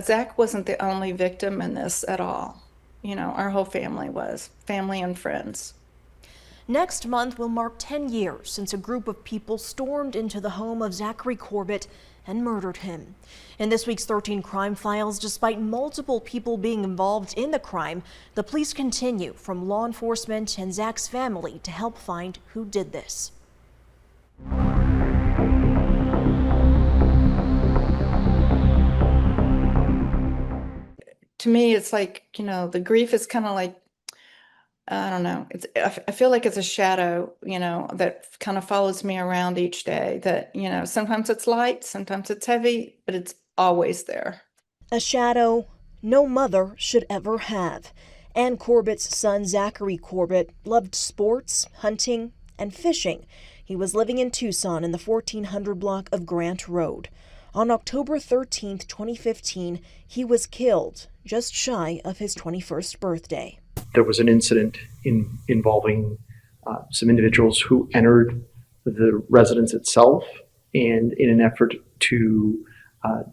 Zach wasn't the only victim in this at all. Our whole family was, family and friends. Next month will mark 10 years since a group of people stormed into the home of Zachary Corbut and murdered him. In this week's 13 Crime Files, despite multiple people being involved in the crime, the police continue from law enforcement and Zach's family to help find who did this. To me, it's like, the grief is kind of like, I don't know. I feel like it's a shadow, that kind of follows me around each day that, sometimes it's light, sometimes it's heavy, but it's always there. A shadow no mother should ever have. Ann Corbut's son, Zachary Corbut, loved sports, hunting, and fishing. He was living in Tucson in the 1400 block of Grant Road. On October 13, 2015, he was killed just shy of his 21st birthday. There was an incident involving some individuals who entered the residence itself, and in an effort to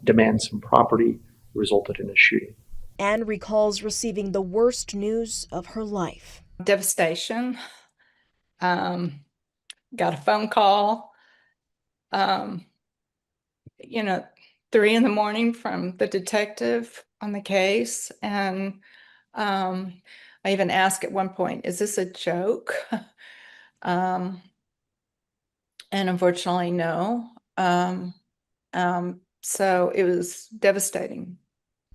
demand some property, resulted in a shooting. Anne recalls receiving the worst news of her life. Devastation. Got a phone call, 3 in the morning from the detective on the case. And I even asked at one point, is this a joke? And unfortunately, no. So it was devastating.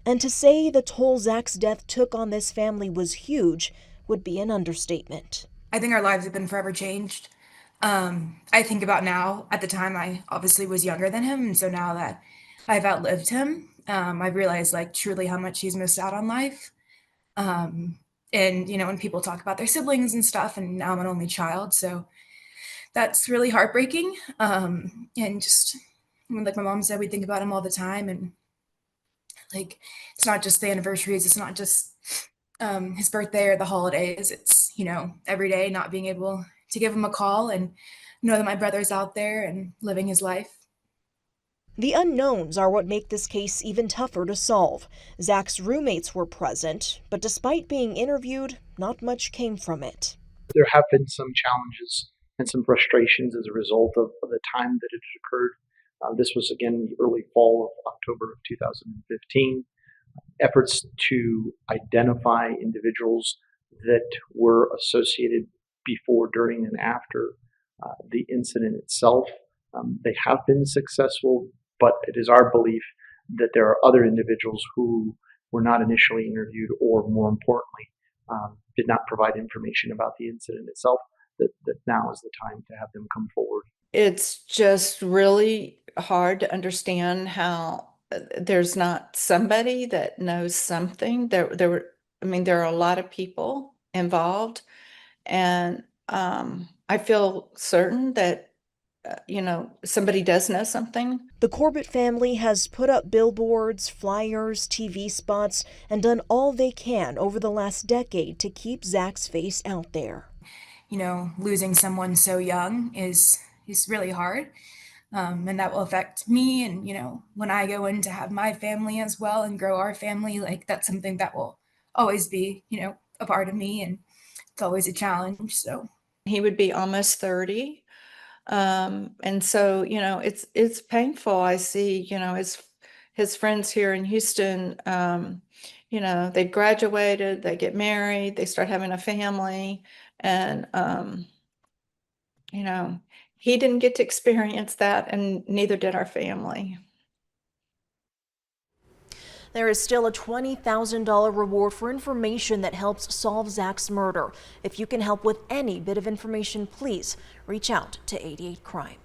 And to say the toll Zach's death took on this family was huge would be an understatement. I think our lives have been forever changed. I think about now, at the time I obviously was younger than him, and so now that I've outlived him, I've realized like truly how much he's missed out on life. And when people talk about their siblings and stuff, and now I'm an only child, so that's really heartbreaking. And just like my mom said, we think about him all the time, and like it's not just the anniversaries, it's not just his birthday or the holidays. It's every day not being able to give him a call and know that my brother's out there and living his life. The unknowns are what make this case even tougher to solve. Zach's roommates were present, but despite being interviewed, not much came from it. There have been some challenges and some frustrations as a result of the time that it had occurred. This was again in the early fall of October of 2015. Efforts to identify individuals that were associated before, during, and after the incident itself. They have been successful, but it is our belief that there are other individuals who were not initially interviewed, or more importantly, did not provide information about the incident itself, that now is the time to have them come forward. It's just really hard to understand how there's not somebody that knows something. There are a lot of people involved, and I feel certain that somebody does know something. The Corbut family has put up billboards, flyers, TV spots, and done all they can over the last decade to keep Zach's face out there. Losing someone so young is really hard. And that will affect me. And, when I go in to have my family as well and grow our family, like that's something that will always be, a part of me. And it's always a challenge. So he would be almost 30. And so, it's painful. I see, his friends here in Houston, they graduated, they get married, they start having a family, and, he didn't get to experience that, and neither did our family. There is still a $20,000 reward for information that helps solve Zach's murder. If you can help with any bit of information, please reach out to 88 Crime.